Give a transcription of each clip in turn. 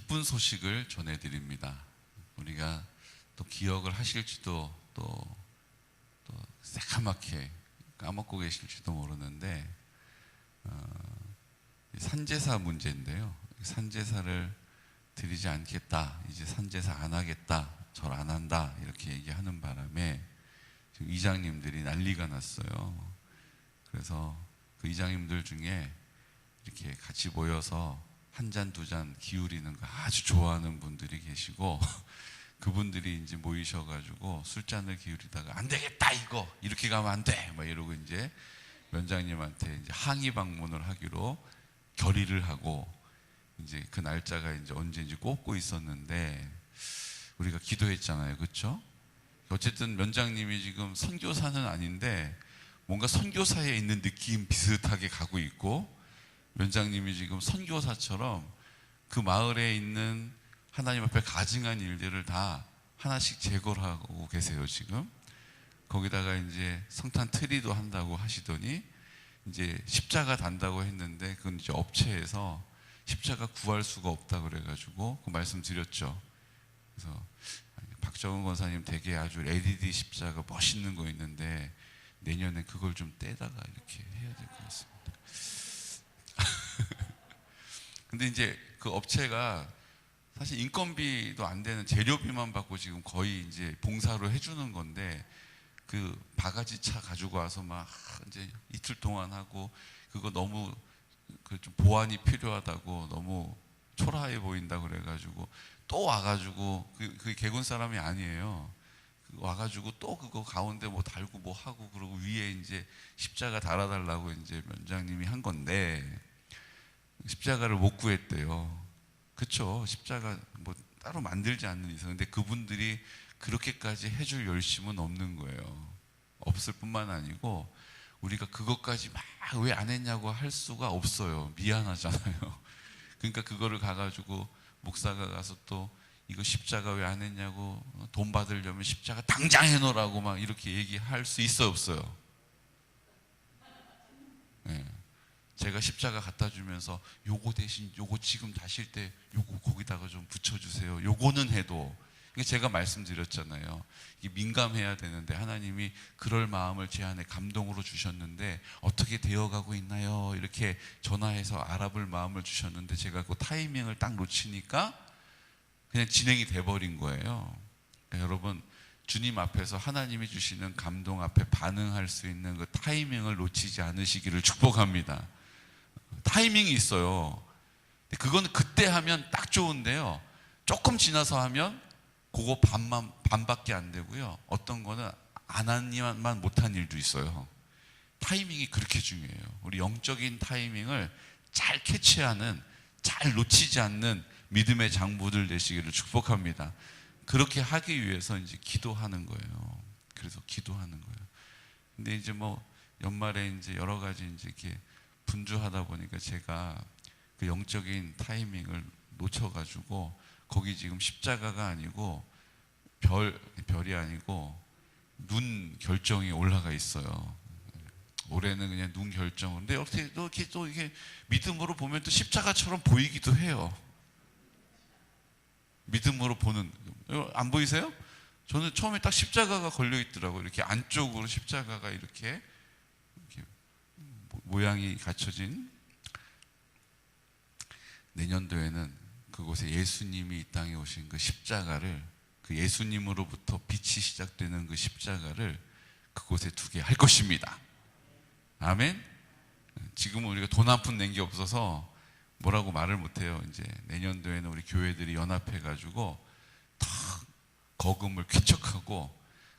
기쁜 소식을 전해드립니다. 우리가 또 기억을 하실지도 또 새카맣게 까먹고 계실지도 모르는데 산제사 문제인데요. 산제사를 드리지 않겠다, 이제 산제사 안 하겠다, 절 안 한다 이렇게 얘기하는 바람에 지금 이장님들이 난리가 났어요. 그래서 그 이장님들 중에 이렇게 같이 모여서 한 잔, 두 잔 기울이는 거 아주 좋아하는 분들이 계시고 그분들이 이제 모이셔가지고 술잔을 기울이다가 안 되겠다, 이거 이렇게 가면 안 돼 막 이러고 이제 면장님한테 이제 항의 방문을 하기로 결의를 하고 이제 그 날짜가 이제 언제인지 꼽고 있었는데 우리가 기도했잖아요, 그렇죠? 어쨌든 면장님이 지금 선교사는 아닌데 뭔가 선교사에 있는 느낌 비슷하게 가고 있고, 면장님이 지금 선교사처럼 그 마을에 있는 하나님 앞에 가증한 일들을 다 하나씩 제거를 하고 계세요. 지금 거기다가 이제 성탄 트리도 한다고 하시더니 이제 십자가 단다고 했는데 그건 이제 업체에서 십자가 구할 수가 없다 그래가지고 그 말씀드렸죠. 그래서 박정은 권사님 되게 아주 LED 십자가 멋있는 거 있는데 내년에 그걸 좀 떼다가 이렇게 해야 될 것 같습니다. 근데 이제 그 업체가 사실 인건비도 안 되는 재료비만 받고 지금 거의 이제 봉사로 해주는 건데 그 바가지 차 가지고 와서 막 이제 이틀 동안 하고 그거 너무 그 좀 보완이 필요하다고 너무 초라해 보인다 그래가지고 또 와가지고 그 개군 사람이 아니에요. 와가지고 또 그거 가운데 뭐 달고 뭐 하고 그러고 위에 이제 십자가 달아달라고 이제 면장님이 한 건데 십자가를 못 구했대요. 그쵸? 십자가 뭐 따로 만들지 않는 이상. 근데 그분들이 그렇게까지 해줄 열심은 없는 거예요. 없을 뿐만 아니고 우리가 그것까지 막 왜 안 했냐고 할 수가 없어요. 미안하잖아요. 그러니까 그거를 가가지고 목사가 가서 또 이거 십자가 왜 안 했냐고 돈 받으려면 십자가 당장 해놓으라고 막 이렇게 얘기할 수 있어요, 없어요? 네. 제가 십자가 갖다 주면서 요거 대신 요거 지금 다실 때 요거 거기다가 좀 붙여주세요. 요거는 해도. 제가 말씀드렸잖아요. 이게 민감해야 되는데 하나님이 그럴 마음을 제 안에 감동으로 주셨는데 어떻게 되어가고 있나요? 이렇게 전화해서 알아볼 마음을 주셨는데 제가 그 타이밍을 딱 놓치니까 그냥 진행이 돼버린 거예요. 그러니까 여러분, 주님 앞에서 하나님이 주시는 감동 앞에 반응할 수 있는 그 타이밍을 놓치지 않으시기를 축복합니다. 타이밍이 있어요. 그거는 그때 하면 딱 좋은데요, 조금 지나서 하면 그거 반밖에 안 되고요, 어떤 거는 안 하니만 못한 일도 있어요. 타이밍이 그렇게 중요해요. 우리 영적인 타이밍을 잘 캐치하는, 잘 놓치지 않는 믿음의 장부들 되시기를 축복합니다. 그렇게 하기 위해서 이제 기도하는 거예요. 그래서 기도하는 거예요. 근데 이제 뭐 연말에 이제 여러 가지 이제 이렇게 분주하다 보니까 제가 그 영적인 타이밍을 놓쳐가지고 거기 지금 십자가가 아니고 별이 아니고 눈 결정이 올라가 있어요. 올해는 그냥 눈 결정. 근데 어떻게 또 이게 믿음으로 보면 또 십자가처럼 보이기도 해요. 믿음으로 보는, 안 보이세요? 저는 처음에 딱 십자가가 걸려 있더라고요. 이렇게 안쪽으로 십자가가 이렇게 모양이 갖춰진. 내년도에는 그곳에 예수님이 이 땅에 오신 그 십자가를, 그 예수님으로부터 빛이 시작되는 그 십자가를 그곳에 두게 할 것입니다. 아멘. 지금은 우리가 돈 한 푼 낸 게 없어서 뭐라고 말을 못해요. 이제 내년도에는 우리 교회들이 연합해가지고 탁 거금을 쾌척하고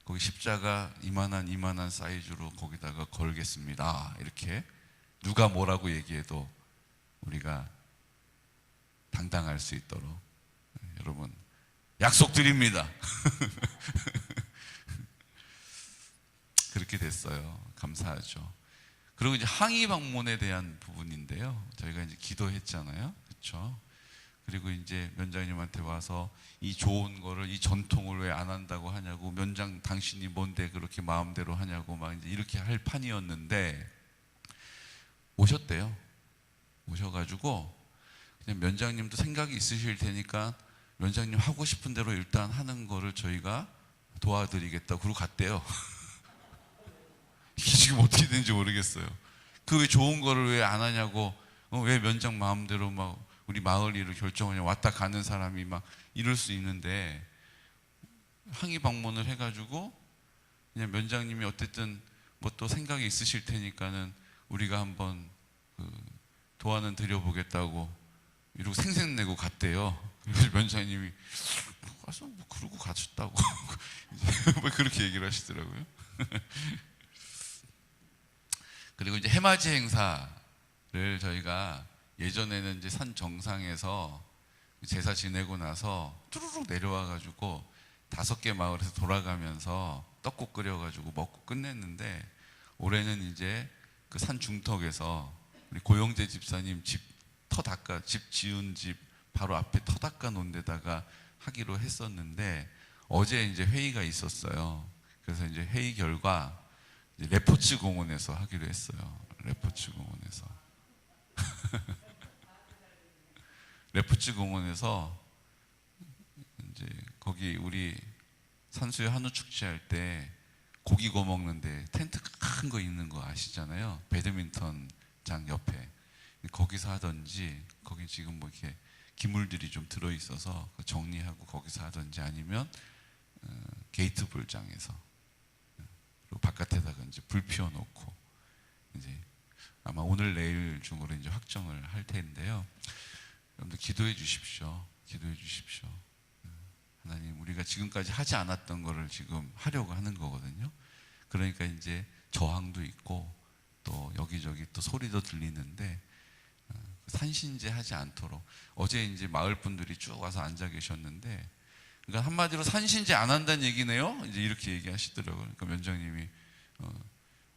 거기 십자가 이만한 사이즈로 거기다가 걸겠습니다. 이렇게 누가 뭐라고 얘기해도 우리가 당당할 수 있도록 여러분 약속드립니다. 그렇게 됐어요. 감사하죠. 그리고 이제 항의 방문에 대한 부분인데요, 저희가 이제 기도했잖아요, 그렇죠? 그리고 이제 면장님한테 와서 이 좋은 거를, 이 전통을 왜 안 한다고 하냐고, 면장 당신이 뭔데 그렇게 마음대로 하냐고 막 이제 이렇게 할 판이었는데 오셨대요. 오셔가지고 그냥 면장님도 생각이 있으실 테니까 면장님 하고 싶은 대로 일단 하는 거를 저희가 도와드리겠다. 그러고 갔대요. 이게 지금 어떻게 되는지 모르겠어요. 그 왜 좋은 거를 왜 안 하냐고, 왜 면장 마음대로 막 우리 마을 일을 결정하냐, 왔다 가는 사람이 막 이럴 수 있는데, 항의 방문을 해가지고 그냥 면장님이 어쨌든 뭐 또 생각이 있으실 테니까는 우리가 한번 그 도와는 드려보겠다고 이러고 생색내고 갔대요. 그래서 면장님이 가서 뭐 그러고 가셨다고 뭐 그렇게 얘기를 하시더라고요. 그리고 이제 해맞이 행사를 저희가 예전에는 이제 산 정상에서 제사 지내고 나서 뚜루룩 내려와가지고 5개 마을에서 돌아가면서 떡국 끓여가지고 먹고 끝냈는데, 올해는 이제 그 산 중턱에서 우리 고영재 집사님 집 집 지은 집 바로 앞에 터 닦아 놓은 데다가 하기로 했었는데, 어제 이제 회의가 있었어요. 그래서 이제 회의 결과 이제 레포츠 공원에서 하기로 했어요. 레포츠 공원에서. 레포츠 공원에서 이제 거기 우리 산수유 한우 축제할 때 고기 구워 먹는데 텐트 큰 거 있는 거 아시잖아요. 배드민턴장 옆에. 거기서 하든지, 거기 지금 뭐 이렇게 기물들이 좀 들어 있어서 정리하고 거기서 하든지, 아니면 게이트 볼장에서, 그리고 바깥에다가 이제 불 피워 놓고 이제 아마 오늘 내일 중으로 이제 확정을 할 텐데요. 여러분들 기도해 주십시오. 기도해 주십시오. 하나님, 우리가 지금까지 하지 않았던 거를 지금 하려고 하는 거거든요. 그러니까 이제 저항도 있고 또 여기저기 또 소리도 들리는데, 산신제 하지 않도록. 어제 이제 마을 분들이 쭉 와서 앉아 계셨는데, 그러니까 한마디로 산신제 안 한다는 얘기네요. 이제 이렇게 얘기하시더라고요. 그러니까 면장님이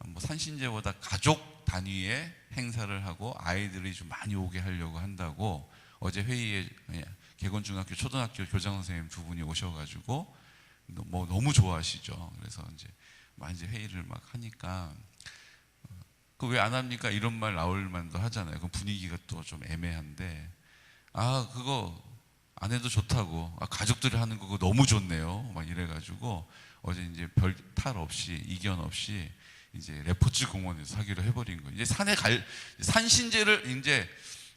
뭐 산신제보다 가족 단위의 행사를 하고 아이들이 좀 많이 오게 하려고 한다고, 어제 회의에 개건중학교 초등학교 교장 선생님 2분이 오셔가지고 뭐 너무 좋아하시죠. 그래서 이제 막 이제 회의를 막 하니까, 그 왜 안 합니까? 이런 말 나올 만도 하잖아요. 그 분위기가 또 좀 애매한데, 그거 안 해도 좋다고, 가족들이 하는 거 그거 너무 좋네요. 막 이래가지고 어제 이제 별 탈 없이, 이견 없이 이제 레포츠 공원에서 하기로 해버린 거예요. 이제 산신제를 이제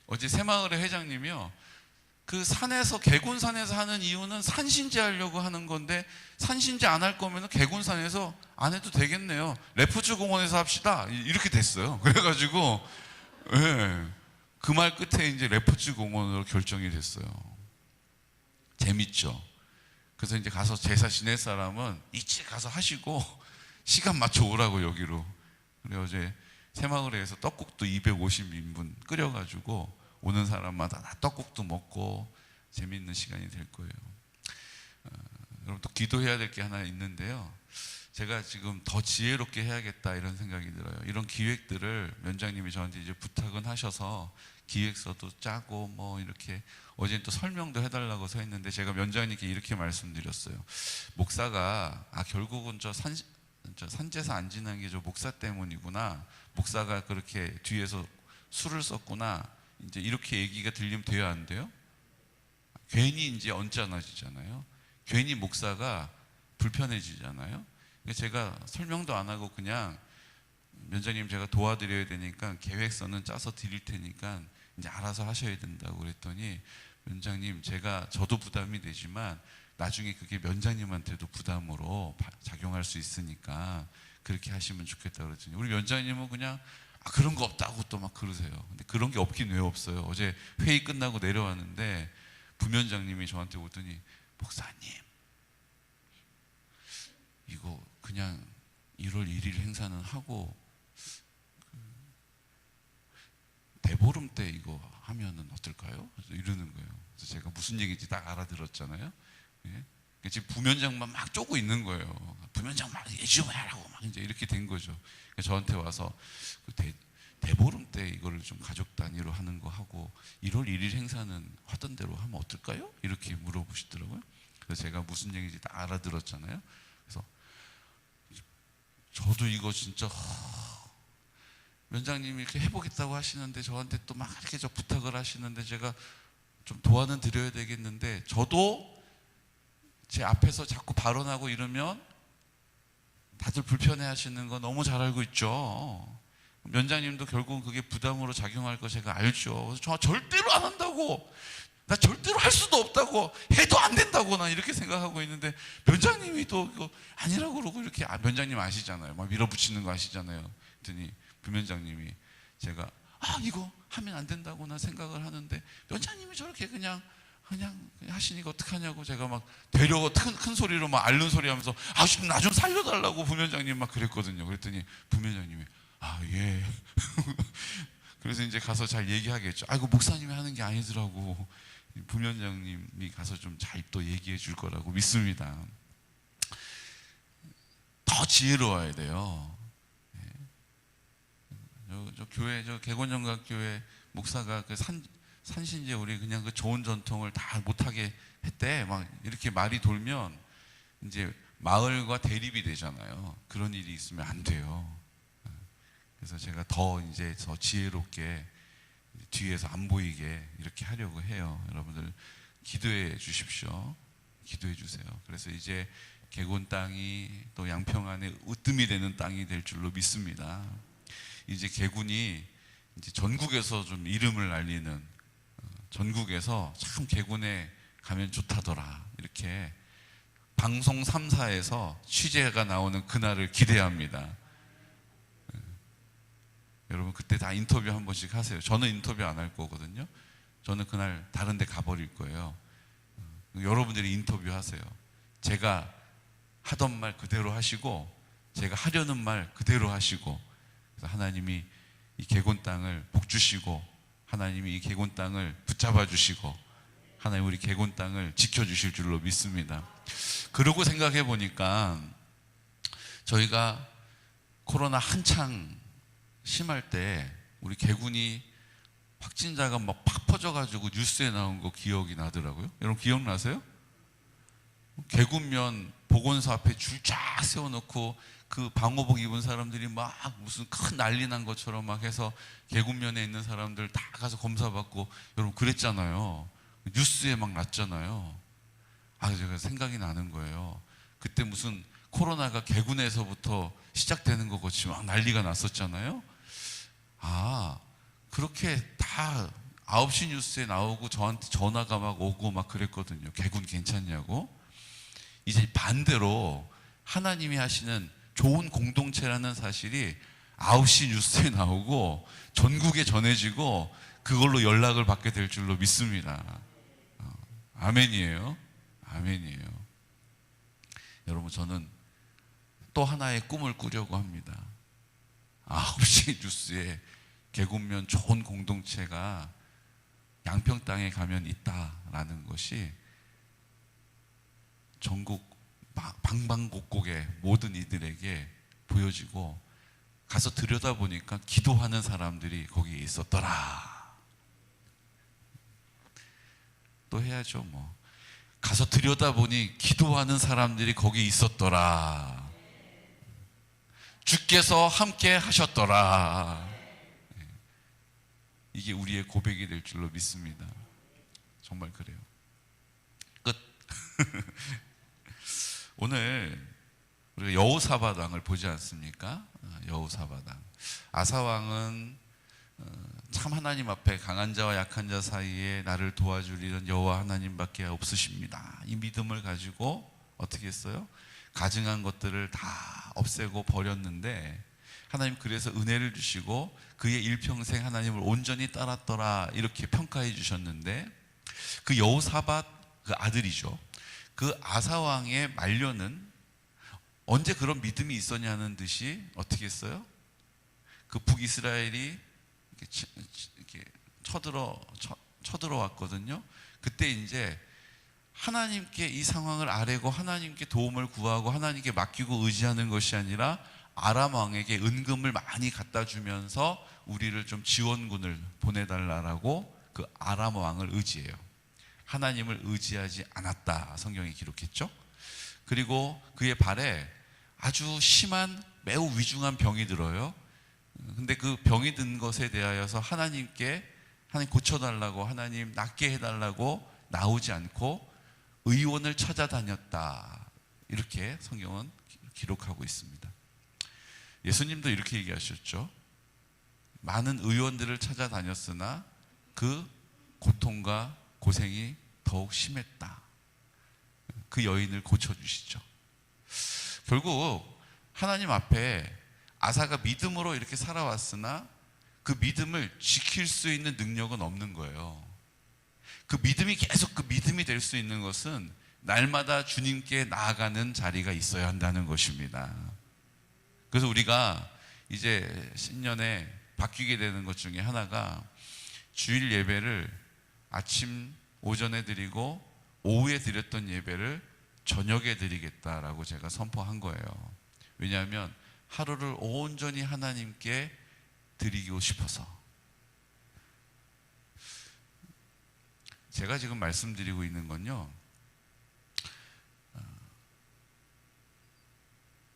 어제 새마을의 회장님이요, 그 산에서, 개군산에서 하는 이유는 산신제 하려고 하는 건데, 산신제 안 할 거면 개군산에서 안 해도 되겠네요. 레포츠 공원에서 합시다. 이렇게 됐어요. 그래가지고 예, 그 말 끝에 이제 레포츠 공원으로 결정이 됐어요. 재밌죠. 그래서 이제 가서 제사 지낼 사람은 이치 가서 하시고 시간 맞춰 오라고 여기로. 그래 어제 새마을에서 떡국도 250인분 끓여가지고 오는 사람마다 다 떡국도 먹고 재밌는 시간이 될 거예요. 여러분, 또 기도해야 될 게 하나 있는데요. 제가 지금 더 지혜롭게 해야겠다 이런 생각이 들어요. 이런 기획들을 면장님이 저한테 이제 부탁은 하셔서 기획서도 짜고 뭐 이렇게, 어제는 또 설명도 해달라고 서 했는데, 제가 면장님께 이렇게 말씀드렸어요. 목사가 결국은 저 산제사 안 지난 게 저 목사 때문이구나, 목사가 그렇게 뒤에서 술을 썼구나, 이제 이렇게 얘기가 들리면 돼요, 안 돼요? 괜히 이제 언짢아지잖아요. 괜히 목사가 불편해지잖아요. 제가 설명도 안 하고 그냥, 면장님 제가 도와드려야 되니까 계획서는 짜서 드릴 테니까 이제 알아서 하셔야 된다고 그랬더니, 면장님 저도 부담이 되지만 나중에 그게 면장님한테도 부담으로 작용할 수 있으니까 그렇게 하시면 좋겠다고 그랬더니, 우리 면장님은 그냥 그런 거 없다고 또 막 그러세요. 근데 그런 게 없긴 왜 없어요. 어제 회의 끝나고 내려왔는데 부면장님이 저한테 오더니, 목사님 이거 그냥 1월 1일 행사는 하고 대보름 때 이거 하면은 어떨까요? 이러는 거예요. 그래서 제가 무슨 얘기인지 딱 알아들었잖아요. 예? 지금 부면장만 막 쪼고 있는 거예요. 부면장 막 예지좀 하라고 막 이제 이렇게 된 거죠. 저한테 와서 대보름 때 이거를 좀 가족 단위로 하는 거 하고 1월 1일 행사는 하던 대로 하면 어떨까요? 이렇게 물어보시더라고요. 그래서 제가 무슨 얘기인지 다 알아들었잖아요. 그래서 저도 이거 진짜 면장님이 이렇게 해보겠다고 하시는데 저한테 또 막 이렇게 저 부탁을 하시는데, 제가 좀 도와는 드려야 되겠는데 저도 제 앞에서 자꾸 발언하고 이러면 다들 불편해 하시는 거 너무 잘 알고 있죠. 면장님도 결국은 그게 부담으로 작용할 거 제가 알죠. 그래서 저 절대로 안 한다고, 나 절대로 할 수도 없다고, 해도 안 된다고 난 이렇게 생각하고 있는데 면장님이 또 이거 아니라고 그러고 이렇게, 면장님 아시잖아요. 막 밀어붙이는 거 아시잖아요. 그랬더니 부면장님이 제가 이거 하면 안 된다고 나 생각을 하는데 면장님이 저렇게 그냥 하시니까 어떡하냐고 제가 막 되려고 큰 소리로 막 앓는 소리 하면서 나 좀 살려달라고 부면장님 막 그랬거든요. 그랬더니 부면장님이 예. 그래서 이제 가서 잘 얘기하겠죠. 이거 목사님이 하는 게 아니더라고. 부면장님이 가서 좀 잘 또 얘기해 줄 거라고 믿습니다. 더 지혜로워야 돼요. 저 교회, 저 개곤정각교회 목사가 그 산신제 우리 그냥 그 좋은 전통을 다 못하게 했대. 막 이렇게 말이 돌면 이제 마을과 대립이 되잖아요. 그런 일이 있으면 안 돼요. 그래서 제가 더 지혜롭게 뒤에서 안 보이게 이렇게 하려고 해요. 여러분들 기도해 주십시오. 기도해 주세요. 그래서 이제 개곤 땅이 또 양평안에 으뜸이 되는 땅이 될 줄로 믿습니다. 이제 개군이 이제 전국에서 좀 이름을 알리는, 전국에서 참 개군에 가면 좋다더라 이렇게 방송 3사에서 취재가 나오는 그날을 기대합니다. 여러분 그때 다 인터뷰 한 번씩 하세요. 저는 인터뷰 안 할 거거든요. 저는 그날 다른 데 가버릴 거예요. 여러분들이 인터뷰 하세요. 제가 하던 말 그대로 하시고 제가 하려는 말 그대로 하시고, 그래서 하나님이 이 개곤 땅을 복 주시고 하나님이 이 개곤 땅을 붙잡아 주시고 하나님 우리 개곤 땅을 지켜주실 줄로 믿습니다. 그러고 생각해 보니까 저희가 코로나 한창 심할 때 우리 개군이 확진자가 막 팍 퍼져가지고 뉴스에 나온 거 기억이 나더라고요. 여러분 기억나세요? 개군면 보건소 앞에 줄 쫙 세워놓고 그 방호복 입은 사람들이 막 무슨 큰 난리 난 것처럼 막 해서 개군면에 있는 사람들 다 가서 검사받고, 여러분 그랬잖아요. 뉴스에 막 났잖아요. 제가 생각이 나는 거예요. 그때 무슨 코로나가 개군에서부터 시작되는 것 같이 막 난리가 났었잖아요. 그렇게 다 9시 뉴스에 나오고 저한테 전화가 막 오고 막 그랬거든요. 개군 괜찮냐고. 이제 반대로 하나님이 하시는 좋은 공동체라는 사실이 9시 뉴스에 나오고 전국에 전해지고 그걸로 연락을 받게 될 줄로 믿습니다. 아멘이에요. 아멘이에요. 여러분 저는 또 하나의 꿈을 꾸려고 합니다. 9시 뉴스에 개군면 좋은 공동체가 양평 땅에 가면 있다라는 것이 전국 방방곡곡의 모든 이들에게 보여지고, 가서 들여다보니까 기도하는 사람들이 거기에 있었더라. 또 해야죠 뭐. 가서 들여다보니 기도하는 사람들이 거기 있었더라. 주께서 함께 하셨더라. 이게 우리의 고백이 될 줄로 믿습니다. 정말 그래요. 끝. 오늘 우리가 여호사밧왕을 보지 않습니까? 여호사밧왕. 아사왕은 참 하나님 앞에 강한 자와 약한 자 사이에 나를 도와주리는 여호와 하나님밖에 없으십니다. 이 믿음을 가지고 어떻게 했어요? 가증한 것들을 다 없애고 버렸는데 하나님 그래서 은혜를 주시고 그의 일평생 하나님을 온전히 따랐더라 이렇게 평가해 주셨는데, 그 여호사밧 그 아들이죠. 그 아사왕의 말년은 언제 그런 믿음이 있었냐는 듯이 어떻게 했어요? 그 북이스라엘이 이렇게 쳐들어왔거든요. 그때 이제 하나님께 이 상황을 아뢰고 하나님께 도움을 구하고 하나님께 맡기고 의지하는 것이 아니라 아람 왕에게 은금을 많이 갖다 주면서 우리를 좀 지원군을 보내달라고 그 아람 왕을 의지해요. 하나님을 의지하지 않았다 성경이 기록했죠. 그리고 그의 발에 아주 심한 매우 위중한 병이 들어요. 근데 그 병이 든 것에 대하여서 하나님께 하나님 고쳐달라고, 하나님 낫게 해달라고 나오지 않고 의원을 찾아다녔다. 이렇게 성경은 기록하고 있습니다. 예수님도 이렇게 얘기하셨죠. 많은 의원들을 찾아다녔으나 그 고통과 고생이 더욱 심했다. 그 여인을 고쳐주시죠. 결국 하나님 앞에 아사가 믿음으로 이렇게 살아왔으나 그 믿음을 지킬 수 있는 능력은 없는 거예요. 그 믿음이 계속 그 믿음이 될 수 있는 것은 날마다 주님께 나아가는 자리가 있어야 한다는 것입니다. 그래서 우리가 이제 신년에 바뀌게 되는 것 중에 하나가 주일 예배를 아침 오전에 드리고 오후에 드렸던 예배를 저녁에 드리겠다라고 제가 선포한 거예요. 왜냐하면 하루를 온전히 하나님께 드리고 싶어서. 제가 지금 말씀드리고 있는 건요,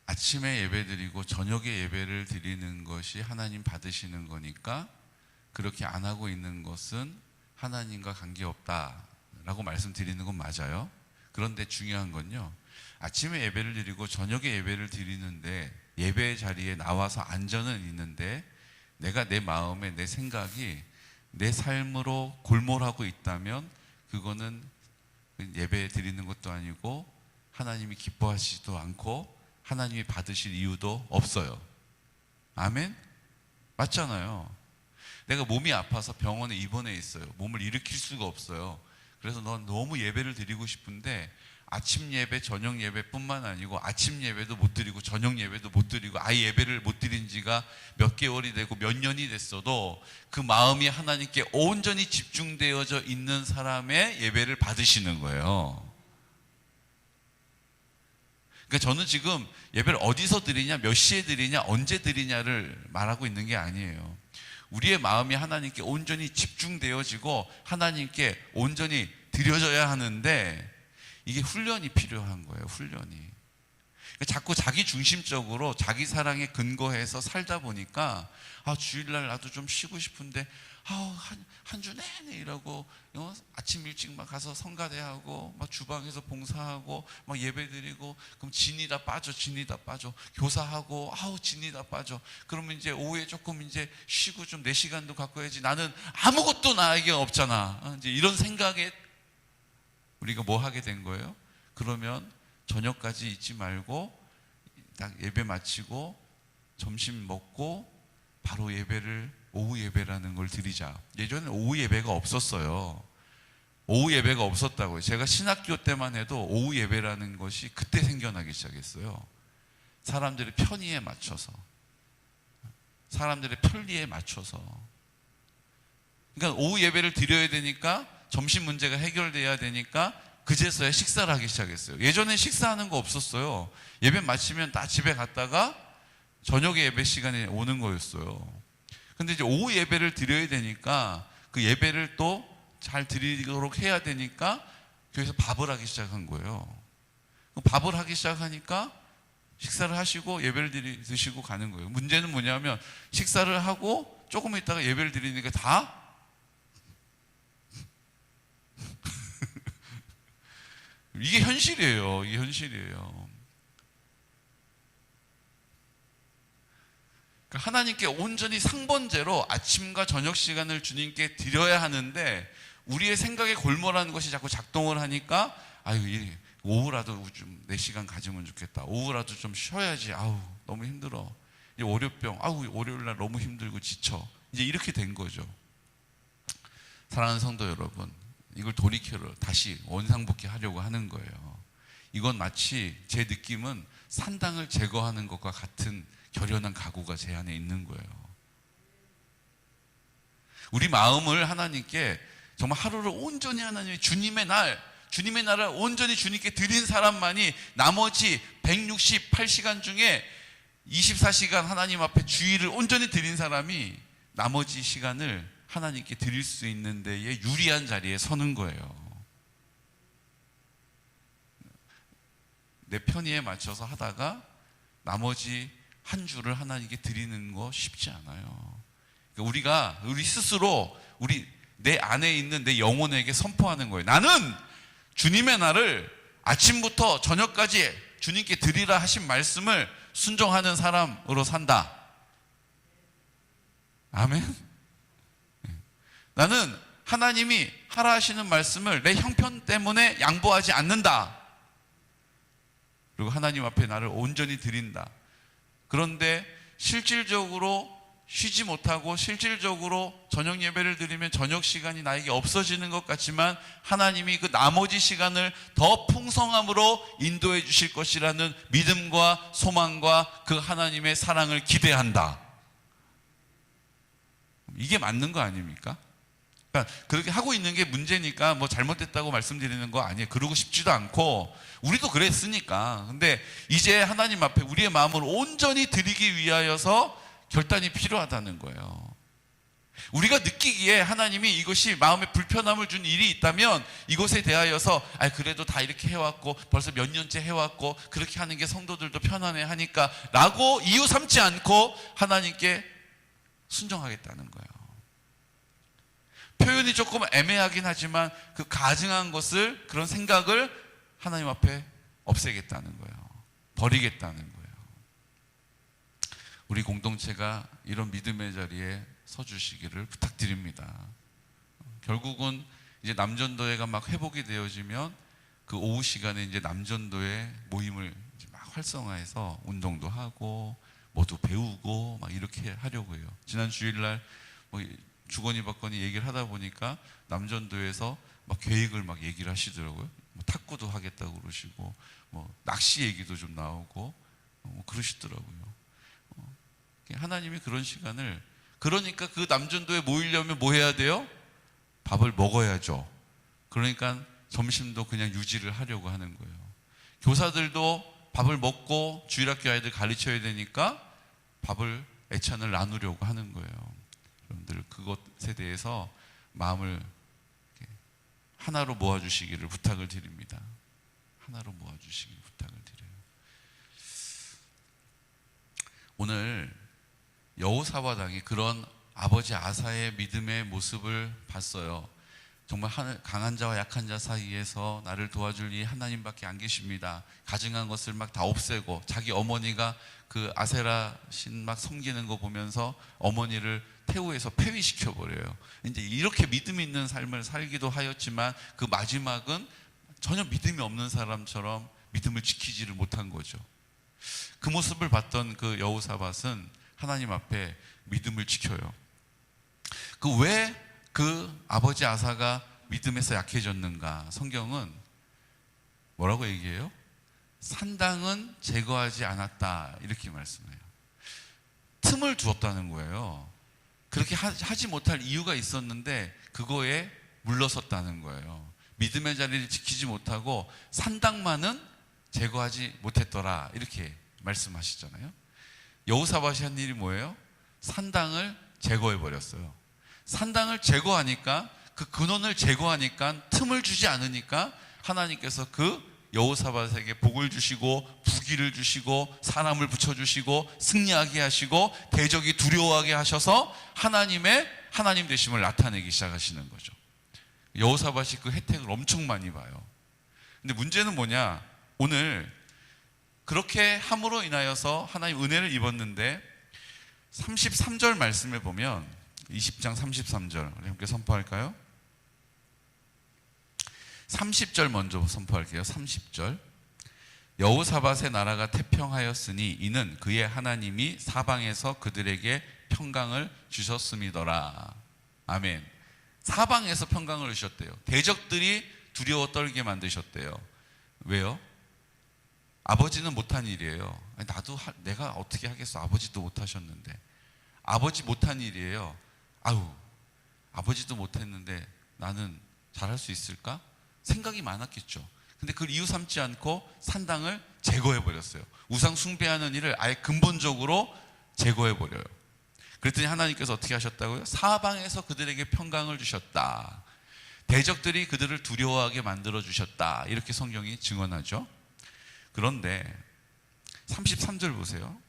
아침에 예배 드리고 저녁에 예배를 드리는 것이 하나님 받으시는 거니까 그렇게 안 하고 있는 것은 하나님과 관계없다라고 말씀드리는 건 맞아요. 그런데 중요한 건요, 아침에 예배를 드리고 저녁에 예배를 드리는데 예배 자리에 나와서 앉아는 있는데 내가 내 마음에 내 생각이 내 삶으로 골몰하고 있다면 그거는 예배 드리는 것도 아니고 하나님이 기뻐하시지도 않고 하나님이 받으실 이유도 없어요. 아멘? 맞잖아요. 내가 몸이 아파서 병원에 입원해 있어요. 몸을 일으킬 수가 없어요. 그래서 넌 너무 예배를 드리고 싶은데 아침 예배, 저녁 예배뿐만 아니고 아침 예배도 못 드리고 저녁 예배도 못 드리고 아예 예배를 못 드린 지가 몇 개월이 되고 몇 년이 됐어도 그 마음이 하나님께 온전히 집중되어져 있는 사람의 예배를 받으시는 거예요. 그러니까 저는 지금 예배를 어디서 드리냐, 몇 시에 드리냐, 언제 드리냐를 말하고 있는 게 아니에요. 우리의 마음이 하나님께 온전히 집중되어지고 하나님께 온전히 드려져야 하는데 이게 훈련이 필요한 거예요. 훈련이. 그러니까 자꾸 자기 중심적으로 자기 사랑에 근거해서 살다 보니까 주일날 나도 좀 쉬고 싶은데 한 주 내내 일하고 아침 일찍 막 가서 성가대하고 막 주방에서 봉사하고 막 예배드리고 그럼 진이 다 빠져 교사하고 진이 다 빠져. 그러면 이제 오후에 조금 이제 쉬고 좀 내 시간도 갖고 해야지. 나는 아무것도 나에게 없잖아. 이제 이런 생각에 우리가 뭐 하게 된 거예요? 그러면 저녁까지 있지 말고 딱 예배 마치고 점심 먹고 바로 예배를 오후 예배라는 걸 드리자. 예전에 오후 예배가 없었어요. 오후 예배가 없었다고요. 제가 신학교 때만 해도 오후 예배라는 것이 그때 생겨나기 시작했어요. 사람들의 편의에 맞춰서, 사람들의 편리에 맞춰서. 그러니까 오후 예배를 드려야 되니까 점심 문제가 해결돼야 되니까 그제서야 식사를 하기 시작했어요. 예전에 식사하는 거 없었어요. 예배 마치면 다 집에 갔다가 저녁에 예배 시간에 오는 거였어요. 근데 이제 오후 예배를 드려야 되니까 그 예배를 또 잘 드리도록 해야 되니까 교회에서 밥을 하기 시작한 거예요. 밥을 하기 시작하니까 식사를 하시고 예배를 드시고 가는 거예요. 문제는 뭐냐면 식사를 하고 조금 있다가 예배를 드리니까 다 이게 현실이에요. 이게 현실이에요. 하나님께 온전히 상번제로 아침과 저녁 시간을 주님께 드려야 하는데 우리의 생각에 골몰하는 것이 자꾸 작동을 하니까 오후라도 좀 내 시간 가지면 좋겠다. 오후라도 좀 쉬어야지. 너무 힘들어. 월요병. 월요일날 너무 힘들고 지쳐. 이제 이렇게 된 거죠. 사랑하는 성도 여러분, 이걸 돌이켜서 다시 원상복귀 하려고 하는 거예요. 이건 마치 제 느낌은 산당을 제거하는 것과 같은 결연한 각오가 제 안에 있는 거예요. 우리 마음을 하나님께 정말 하루를 온전히 하나님의 주님의 나를 온전히 주님께 드린 사람만이 나머지 168시간 중에 24시간 하나님 앞에 주일을 온전히 드린 사람이 나머지 시간을 하나님께 드릴 수 있는 데에 유리한 자리에 서는 거예요. 내 편의에 맞춰서 하다가 나머지 한 주를 하나님께 드리는 거 쉽지 않아요. 그러니까 우리 스스로 우리 내 안에 있는 내 영혼에게 선포하는 거예요. 나는 주님의 날을 아침부터 저녁까지 주님께 드리라 하신 말씀을 순종하는 사람으로 산다. 아멘. 나는 하나님이 하라 하시는 말씀을 내 형편 때문에 양보하지 않는다. 그리고 하나님 앞에 나를 온전히 드린다. 그런데 실질적으로 쉬지 못하고 실질적으로 저녁 예배를 드리면 저녁 시간이 나에게 없어지는 것 같지만 하나님이 그 나머지 시간을 더 풍성함으로 인도해 주실 것이라는 믿음과 소망과 그 하나님의 사랑을 기대한다. 이게 맞는 거 아닙니까? 그러니까 그렇게 하고 있는 게 문제니까 뭐 잘못됐다고 말씀드리는 거 아니에요. 그러고 싶지도 않고 우리도 그랬으니까. 근데 이제 하나님 앞에 우리의 마음을 온전히 드리기 위하여서 결단이 필요하다는 거예요. 우리가 느끼기에 하나님이 이것이 마음에 불편함을 준 일이 있다면 이것에 대하여서 그래도 다 이렇게 해왔고 벌써 몇 년째 해왔고 그렇게 하는 게 성도들도 편안해 하니까 라고 이유 삼지 않고 하나님께 순종하겠다는 거예요. 표현이 조금 애매하긴 하지만 그 가증한 것을, 그런 생각을 하나님 앞에 없애겠다는 거예요. 버리겠다는 거예요. 우리 공동체가 이런 믿음의 자리에 서주시기를 부탁드립니다. 결국은 이제 남전도회가 막 회복이 되어지면 그 오후 시간에 이제 남전도회 모임을 이제 막 활성화해서 운동도 하고 모두 배우고 막 이렇게 하려고 해요. 지난 주일날 뭐 주거니 받거니 얘기를 하다 보니까 남전도에서 막 계획을 막 얘기를 하시더라고요. 뭐 탁구도 하겠다고 그러시고 뭐 낚시 얘기도 좀 나오고 뭐 그러시더라고요. 하나님이 그런 시간을, 그러니까 그 남전도에 모이려면 뭐 해야 돼요? 밥을 먹어야죠. 그러니까 점심도 그냥 유지를 하려고 하는 거예요. 교사들도 밥을 먹고 주일학교 아이들 가르쳐야 되니까 밥을 애찬을 나누려고 하는 거예요. 여러분들 그것에 대해서 마음을 하나로 모아주시기를 부탁을 드립니다. 하나로 모아주시기를 부탁을 드려요. 오늘 여호사밧 그런 아버지 아사의 믿음의 모습을 봤어요. 정말 강한 자와 약한 자 사이에서 나를 도와줄 이 하나님밖에 안 계십니다. 가증한 것을 막 다 없애고 자기 어머니가 그 아세라 신 막 섬기는 거 보면서 어머니를 태우에서 폐위시켜 버려요. 이제 이렇게 믿음 있는 삶을 살기도 하였지만 그 마지막은 전혀 믿음이 없는 사람처럼 믿음을 지키지를 못한 거죠. 그 모습을 봤던 그 여호사밧은 하나님 앞에 믿음을 지켜요. 왜 그 아버지 아사가 믿음에서 약해졌는가? 성경은 뭐라고 얘기해요? 산당은 제거하지 않았다, 이렇게 말씀해요. 틈을 두었다는 거예요. 그렇게 하지 못할 이유가 있었는데 그거에 물러섰다는 거예요. 믿음의 자리를 지키지 못하고 산당만은 제거하지 못했더라, 이렇게 말씀하시잖아요. 여호사밧이 한 일이 뭐예요? 산당을 제거해 버렸어요. 산당을 제거하니까, 그 근원을 제거하니까, 틈을 주지 않으니까 하나님께서 그 여호사밧에게 복을 주시고 부귀를 주시고 사람을 붙여주시고 승리하게 하시고 대적이 두려워하게 하셔서 하나님 되심을 나타내기 시작하시는 거죠. 여호사밧이 그 혜택을 엄청 많이 봐요. 근데 문제는 뭐냐? 오늘 그렇게 함으로 인하여서 하나님 은혜를 입었는데 33절 말씀에 보면, 20장 33절 우리 함께 선포할까요? 30절 먼저 선포할게요. 30절. 여호사밧의 나라가 태평하였으니 이는 그의 하나님이 사방에서 그들에게 평강을 주셨음이더라. 아멘. 사방에서 평강을 주셨대요. 대적들이 두려워 떨게 만드셨대요. 왜요? 아버지는 못한 일이에요. 내가 어떻게 하겠어? 아버지도 못하셨는데. 아버지 못한 일이에요. 아버지도 못했는데 나는 잘할 수 있을까? 생각이 많았겠죠. 근데 그걸 이유 삼지 않고 산당을 제거해버렸어요. 우상 숭배하는 일을 아예 근본적으로 제거해버려요. 그랬더니 하나님께서 어떻게 하셨다고요? 사방에서 그들에게 평강을 주셨다. 대적들이 그들을 두려워하게 만들어 주셨다. 이렇게 성경이 증언하죠. 그런데 33절 보세요.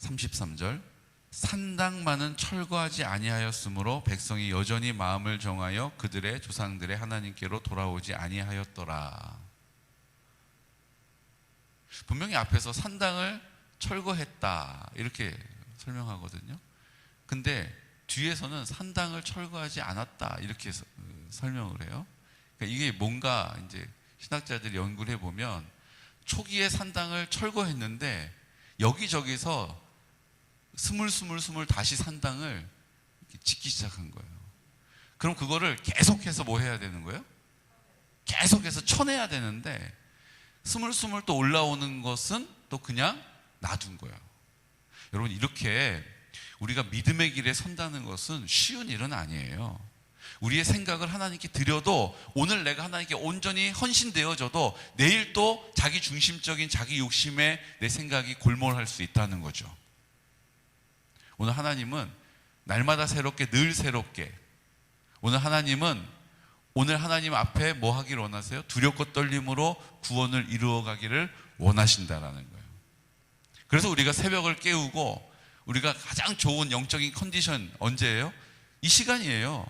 33절. 산당만은 철거하지 아니하였으므로 백성이 여전히 마음을 정하여 그들의 조상들의 하나님께로 돌아오지 아니하였더라. 분명히 앞에서 산당을 철거했다 이렇게 설명하거든요. 근데 뒤에서는 산당을 철거하지 않았다 이렇게 설명을 해요. 그러니까 이게 뭔가 이제 신학자들이 연구를 해보면 초기에 산당을 철거했는데 여기저기서 스물스물 다시 산당을 짓기 시작한 거예요. 그럼 그거를 계속해서 뭐 해야 되는 거예요? 계속해서 쳐내야 되는데 스물스물 또 올라오는 것은 또 그냥 놔둔 거예요. 여러분, 이렇게 우리가 믿음의 길에 선다는 것은 쉬운 일은 아니에요. 우리의 생각을 하나님께 드려도 오늘 내가 하나님께 온전히 헌신되어져도 내일 또 자기 중심적인 자기 욕심에 내 생각이 골몰할 수 있다는 거죠. 오늘 하나님은 날마다 새롭게 늘 새롭게 오늘 하나님 앞에 뭐 하기를 원하세요? 두렵고 떨림으로 구원을 이루어 가기를 원하신다라는 거예요. 그래서 우리가 새벽을 깨우고 우리가 가장 좋은 영적인 컨디션 언제예요? 이 시간이에요.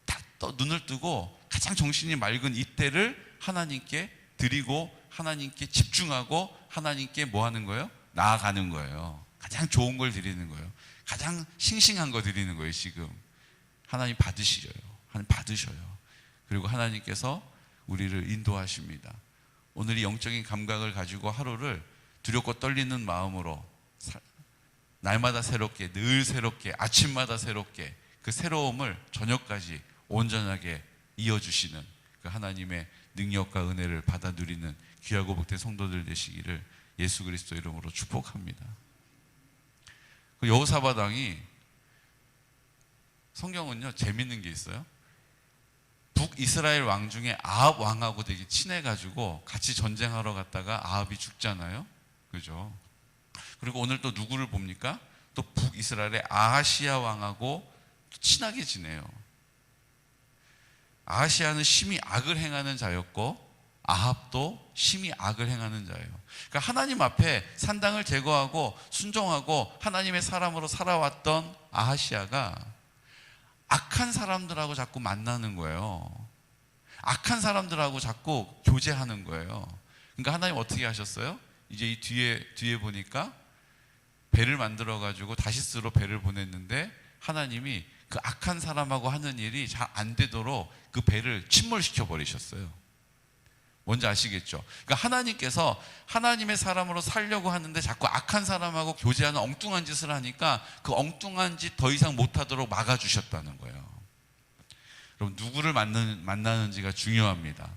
딱 눈을 뜨고 가장 정신이 맑은 이때를 하나님께 드리고 하나님께 집중하고 하나님께 뭐 하는 거예요? 나아가는 거예요. 가장 좋은 걸 드리는 거예요. 가장 싱싱한 거 드리는 거예요. 지금 하나님 받으셔요. 그리고 하나님께서 우리를 인도하십니다. 오늘 이 영적인 감각을 가지고 하루를 두렵고 떨리는 마음으로 날마다 새롭게, 늘 새롭게, 아침마다 새롭게 그 새로움을 저녁까지 온전하게 이어주시는 그 하나님의 능력과 은혜를 받아 누리는 귀하고 복된 성도들 되시기를 예수 그리스도 이름으로 축복합니다. 그 여호사밧 왕이, 성경은요 재밌는 게 있어요. 북이스라엘 왕 중에 아합 왕하고 되게 친해가지고 같이 전쟁하러 갔다가 아합이 죽잖아요. 그죠? 그리고 오늘 또 누구를 봅니까? 또 북이스라엘의 아하시야 왕하고 친하게 지내요. 아하시야는 심히 악을 행하는 자였고 아합도 심히 악을 행하는 자예요. 그러니까 하나님 앞에 산당을 제거하고 순종하고 하나님의 사람으로 살아왔던 아하시야가 악한 사람들하고 자꾸 만나는 거예요. 악한 사람들하고 자꾸 교제하는 거예요. 그러니까 하나님 어떻게 하셨어요? 이제 이 뒤에 보니까 배를 만들어 가지고 다시스로 배를 보냈는데 하나님이 그 악한 사람하고 하는 일이 잘 안 되도록 그 배를 침몰시켜 버리셨어요. 뭔지 아시겠죠? 그러니까 하나님께서 하나님의 사람으로 살려고 하는데 자꾸 악한 사람하고 교제하는 엉뚱한 짓을 하니까 그 엉뚱한 짓 더 이상 못하도록 막아주셨다는 거예요. 여러분, 누구를 만나는지가 중요합니다.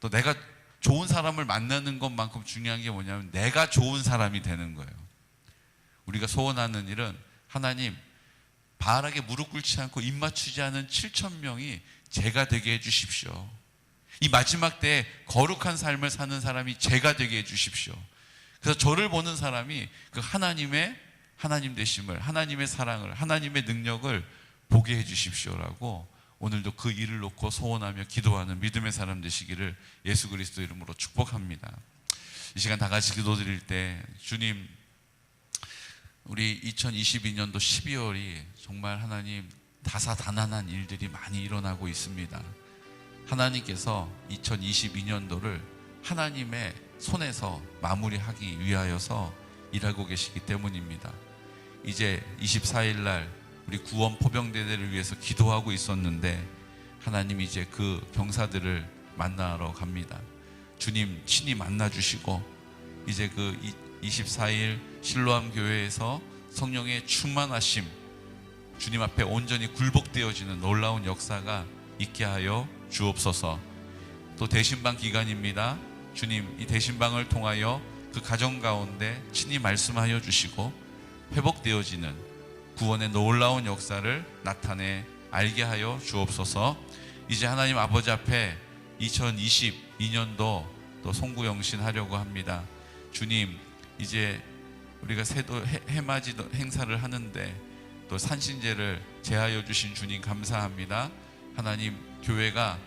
또 내가 좋은 사람을 만나는 것만큼 중요한 게 뭐냐면 내가 좋은 사람이 되는 거예요. 우리가 소원하는 일은 하나님, 바알에게 무릎 꿇지 않고 입 맞추지 않은 7,000명이 제가 되게 해주십시오. 이 마지막 때에 거룩한 삶을 사는 사람이 제가 되게 해주십시오. 그래서 저를 보는 사람이 그 하나님 되심을, 하나님의 사랑을, 하나님의 능력을 보게 해주십시오라고 오늘도 그 일을 놓고 소원하며 기도하는 믿음의 사람 되시기를 예수 그리스도 이름으로 축복합니다. 이 시간 다 같이 기도드릴 때, 주님, 우리 2022년도 12월이 정말 하나님 다사다난한 일들이 많이 일어나고 있습니다. 하나님께서 2022년도를 하나님의 손에서 마무리하기 위하여서 일하고 계시기 때문입니다. 이제 24일 날 우리 구원 포병대대를 위해서 기도하고 있었는데 하나님 이제 그 병사들을 만나러 갑니다. 주님 친히 만나주시고 이제 그 24일 실로암 교회에서 성령의 충만하심, 주님 앞에 온전히 굴복되어지는 놀라운 역사가 있게 하여 주옵소서. 또 대신방 기간입니다. 주님, 이 대신방을 통하여 그 가정 가운데 친히 말씀하여 주시고 회복되어지는 구원의 놀라운 역사를 나타내 알게 하여 주옵소서. 이제 하나님 아버지 앞에 2022년도 또 송구영신하려고 합니다. 주님, 이제 우리가 새도 해맞이 행사를 하는데 또 산신제를 제하여 주신 주님 감사합니다. 하나님, 교회가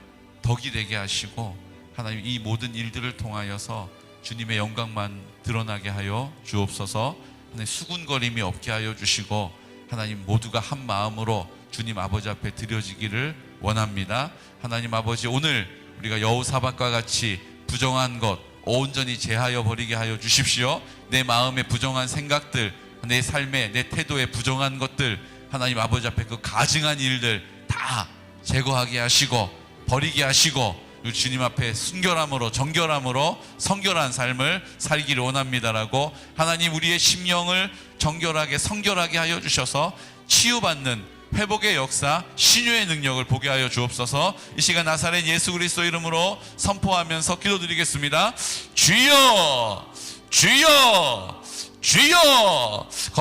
덕이 되게 하시고 하나님 이 모든 일들을 통하여서 주님의 영광만 드러나게 하여 주옵소서. 하나님 수군거림이 없게 하여 주시고 하나님 모두가 한 마음으로 주님 아버지 앞에 드려지기를 원합니다. 하나님 아버지, 오늘 우리가 여호사밧과 같이 부정한 것 온전히 제하여 버리게 하여 주십시오. 내 마음의 부정한 생각들, 내 삶의 내 태도의 부정한 것들, 하나님 아버지 앞에 그 가증한 일들 다 제거하게 하시고 버리게 하시고 주님 앞에 순결함으로 정결함으로 성결한 삶을 살기를 원합니다라고 하나님 우리의 심령을 정결하게 성결하게 하여 주셔서 치유받는 회복의 역사, 신유의 능력을 보게 하여 주옵소서. 이 시간 나사렛 예수 그리스도 이름으로 선포하면서 기도드리겠습니다. 주여, 주여, 주여.